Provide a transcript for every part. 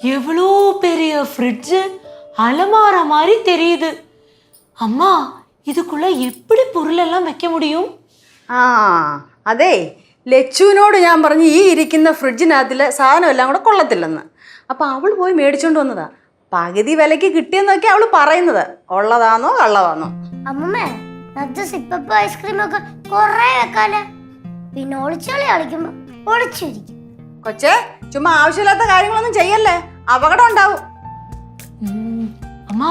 எவ்வளோ பெரிய ஃப்ரிட்ஜ் அலமார மாதிரி தெரியுது. அம்மா இதுக்குள்ள எப்படி பொருள் எல்லாம் வைக்க முடியும்? അതെ ലച്ചുവിനോട് ഞാൻ പറഞ്ഞു ഈ ഇരിക്കുന്ന ഫ്രിഡ്ജിനകത്തിലെ സാധനം എല്ലാം കൂടെ കൊള്ളത്തില്ലെന്ന്. അപ്പം അവൾ പോയി മേടിച്ചോണ്ട് വന്നതാ. പകുതി വിലക്ക് കിട്ടിയെന്നൊക്കെ അവൾ പറയുന്നത്. ഉള്ളതാണോ കള്ളതാണോ? അമ്മമ്മേ സിപ്പപ്പ് ഐസ്ക്രീം ഒക്കെ കൊറേ വെക്കാല്ലേ, പിന്നെ ഒളിച്ചോളി കളിക്കുമ്പോ ഒളിച്ചിരിക്കും. കൊച്ചേ ചുമ്മാ ആവശ്യമില്ലാത്ത കാര്യങ്ങളൊന്നും ചെയ്യല്ലേ, അപകടം ഉണ്ടാവും. அம்மா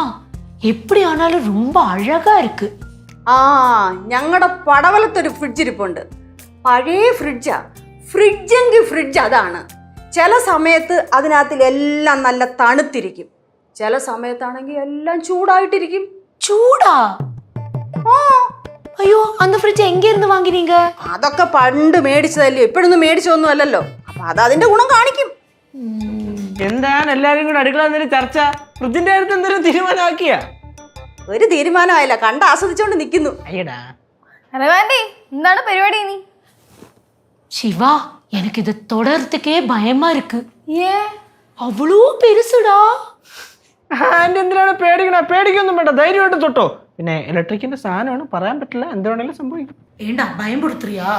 எப்படி ஆனாலும் ரொம்ப அழகா இருக்கு. ഞങ്ങളുടെ പടവലത്തൊരു ഫ്രിഡ്ജ് ഇരിപ്പുണ്ട്. പഴയ ഫ്രിഡ്ജാ. ഫ്രിഡ്ജെങ്കിൽ ഫ്രിഡ്ജ് അതാണ്. ചില സമയത്ത് അതിനകത്തിലെല്ലാം നല്ല തണുത്തിരിക്കും, ചില സമയത്താണെങ്കിൽ എല്ലാം ചൂടായിട്ടിരിക്കും. ചൂടാ? അയ്യോ, அந்த ഫ്രിഡ്ജ് എങ്ക ഇരുന്ന് വാങ്ങിനീങ്ക? അതൊക്കെ പണ്ട് മേടിച്ചതല്ലേ, ഇപ്പോഴൊന്നും മേടിച്ചൊന്നും അല്ലല്ലോ. അപ്പൊ അത് അതിന്റെ ഗുണം കാണിക്കും. എന്താണ് എല്ലാരും കൂടെ അടുക്കള ചർച്ച? ഫ്രിഡ്ജിന്റെ അടുത്ത് എന്തെങ്കിലും തീരുമാനമാക്കിയ? ഒരു തീരുമാനമായില്ല, കണ്ട് ആസ്വദിച്ചോണ്ട് നിൽക്കുന്നു. അയ്യടാ എന്താണ് പരിപാടി? നീ சிவா, எனக்கு இது தொடர்றதுக்கே பயமா இருக்கு. அவ்வளோ பெருசுடா. ആന്റി എന്തിനാണ് പേടിക്കണ? പേടിക്കൊന്നും വേണ്ട, ധൈര്യമായിട്ട് തൊട്ടോ. പിന്നെ ഇലക്ട്രിക്കിന്റെ സാധനമാണ്, പറയാൻ പറ്റില്ല, എന്തുവേണേലും സംഭവിക്കും. ஏண்டா பயம்படுத்துறியா?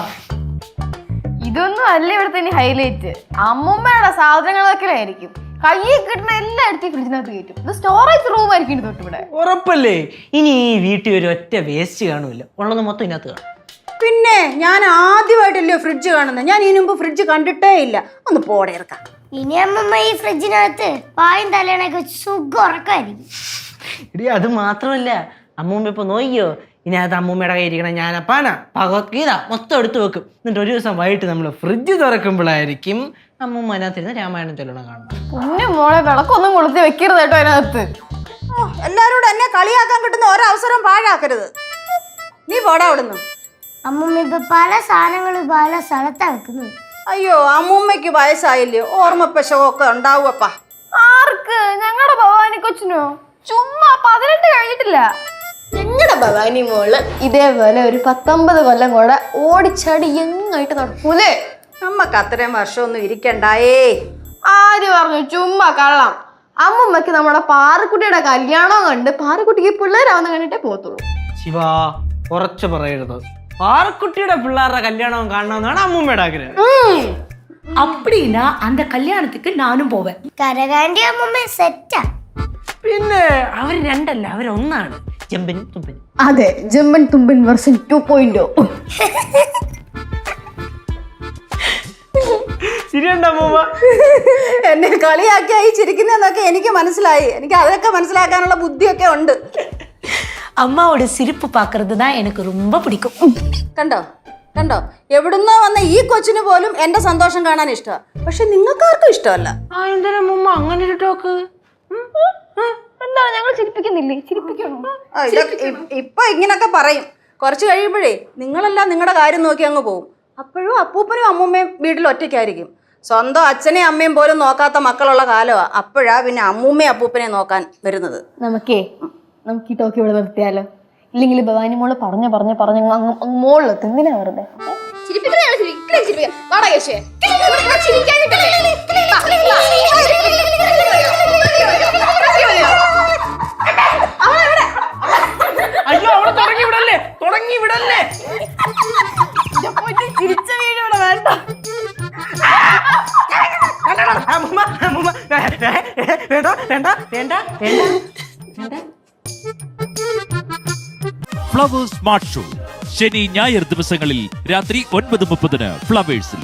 ഇതൊന്നും അല്ല ഇവിടുത്തെ ഹൈലൈറ്റ്. അമ്മൂമ്മയുടെ സാധനങ്ങളൊക്കെ ആയിരിക്കും കയ്യിൽ കിട്ടുന്ന എല്ലായിടത്തും ഫ്രിഡ്ജിനകത്ത് കയറ്റും. ഇത് സ്റ്റോറേജ് റൂം ആയിരിക്കും തൊട്ട് ഇവിടെ. ഉറപ്പല്ലേ? ഇനി ഈ വീട്ടിൽ ഒരു ഒറ്റ വേസ്റ്റ് കാണൂല, ഉള്ളത് മൊത്തം ഇതിനകത്ത് കാണും. പിന്നെ ഞാൻ ആദ്യമായിട്ടല്ലേ ഫ്രിഡ്ജ് കാണുന്നത്, ഞാൻ ഇതിനു മുമ്പ് ഫ്രിഡ്ജ് കണ്ടിട്ടേ ഇല്ല. ഒന്ന് പോടെ ഇറക്കാം. ഇനി അമ്മമ്മ ഈ ഫ്രിഡ്ജിനകത്ത് പായും തലേണൊക്കെ സുഖം ഉറക്കായിരിക്കും. ഇടി അത് മാത്രമല്ല, അമ്മൂമ്മ ഇപ്പൊ നോക്കിയോ, ഇതിനകത്ത് അമ്മൂമ്മയുടെ കയ്യിരിക്കണം ഞാനപ്പാന ഭഗവത്ഗീത മൊത്തം എടുത്തു വെക്കും. എന്നിട്ട് ഒരു ദിവസം വൈകിട്ട് നമ്മൾ ഫ്രിഡ്ജ് തുറക്കുമ്പോഴായിരിക്കും അമ്മൂമ്മ അതിനകത്തിരുന്ന് രാമായണം ചൊല്ലണം കാണണം. പൊന്നു മോളെ, വിളക്കൊന്നും കൊളുത്തി വെക്കരുത് കേട്ടോ അതിനകത്ത്. എല്ലാരോടും എന്നെ കളിയാക്കാൻ കിട്ടുന്ന ഒരവസരം പാഴാക്കരുത്. നീ പോടാ അവിടുന്ന്. അമ്മമ്മ ഇപ്പൊ പല സാധനങ്ങളും പല സ്ഥലത്താ വെക്കുന്നത്. അയ്യോ, അമ്മൂമ്മയ്ക്ക് വയസ്സായില്ലേ, ഓർമ്മ പെശകൊക്കെ ഉണ്ടാവുമപ്പാ. ആർക്ക്? ഞങ്ങളുടെ ഭവാനി കൊച്ചിനോ? ചുമ്മാ 18 കഴിഞ്ഞിട്ടില്ല. ഞങ്ങളുടെ ഭവാനി മോള് ഇതേപോലെ ഒരു 19 കൊല്ലം കൂടെ ഓടിച്ചാടി എങ്ങായിട്ട് നടക്കൂലേ? നമ്മക്ക് അത്രയും വർഷമൊന്നും ഇരിക്കണ്ടായേ. ആര് പറഞ്ഞു? ചുമ്മാ കള്ളം. അമ്മമ്മക്ക് നമ്മുടെ പാറക്കുട്ടിയുടെ കല്യാണം കണ്ട് പാറക്കുട്ടിക്ക് പിള്ളേരാവുന്ന കണ്ടിട്ടേ പോകത്തുള്ളൂ. ശിവാ, കുറച്ച് പറയരുത്. പാറക്കുട്ടിയുടെ പിള്ളേരുടെ കല്യാണം കാണണമെന്നാണ് അമ്മൂമ്മയുടെ ആഗ്രഹം. அப்படின்னா அந்த கல்யாணத்துக்கு நானும் போவேன். കരകാണ്ടി അമ്മമ്മ സെറ്റാ. പിന്നെ അവർ രണ്ടല്ല, അവരൊന്നാണ്. ജമ്പനും തുമ്പനും. അതെ, ജമ്പൻ തുമ്പൻ വെർഷൻ 2.0. ശരിയുണ്ടോ അമ്മൂമ്മ? എന്നെ കളിയാക്കിയായി ചിരിക്കുന്നതെന്നൊക്കെ എനിക്ക് മനസ്സിലായി. എനിക്ക് അതൊക്കെ മനസ്സിലാക്കാനുള്ള ബുദ്ധിയൊക്കെ ഉണ്ട്. அம்மாவோட சிரிப்பு பார்க்கறது தான் எனக்கு ரொம்ப பிடிக்கும். കണ്ടോ കണ്ടോ, എവിടുന്നോ വന്ന ഈ കൊച്ചിന് പോലും എന്റെ സന്തോഷം കാണാൻ ഇഷ്ടമാണ്. പക്ഷെ നിങ്ങൾക്കാർക്കും ഇഷ്ടമല്ല. എന്തിനാ അമ്മൂമ്മ അങ്ങനെ ഒരു ടോക്ക്? എന്താണ്, ഞങ്ങൾ ചിരിപ്പിക്കുന്നില്ലേ? ചിരിപ്പിക്കണം. ഇപ്പൊ ഇങ്ങനൊക്കെ പറയും, കുറച്ച് കഴിയുമ്പോഴേ നിങ്ങളെല്ലാം നിങ്ങളുടെ കാര്യം നോക്കി അങ്ങ് പോകും. അപ്പോഴും അപ്പൂപ്പനും അമ്മൂമ്മയും വീട്ടിൽ ഒറ്റയ്ക്കായിരിക്കും. സ്വന്തം അച്ഛനെയും അമ്മയും പോലും നോക്കാത്ത മക്കളുള്ള കാലമാണ്. അപ്പോഴാ പിന്നെ അമ്മൂമ്മയും അപ്പൂപ്പനെ നോക്കാൻ വരുന്നത്. നമുക്ക് ഈ ടോക്ക് ഇവിടെ നിർത്തിയാലോ? ഇല്ലെങ്കിൽ ഭവാനി മോള് പറഞ്ഞ് മോളിൽ എന്തിനാ വെറുതെ അയ്യോ, അവിടെ തുടങ്ങി വിടല്ലേ. തിരിച്ച വീടോടെ വേണ്ട. വേണ്ട. ഫ്ലവേഴ്സ് സ്മാർട്ട് ഷോ ശനി ഞായർ ദിവസങ്ങളിൽ രാത്രി 9:30 ഫ്ലവേഴ്സിൽ.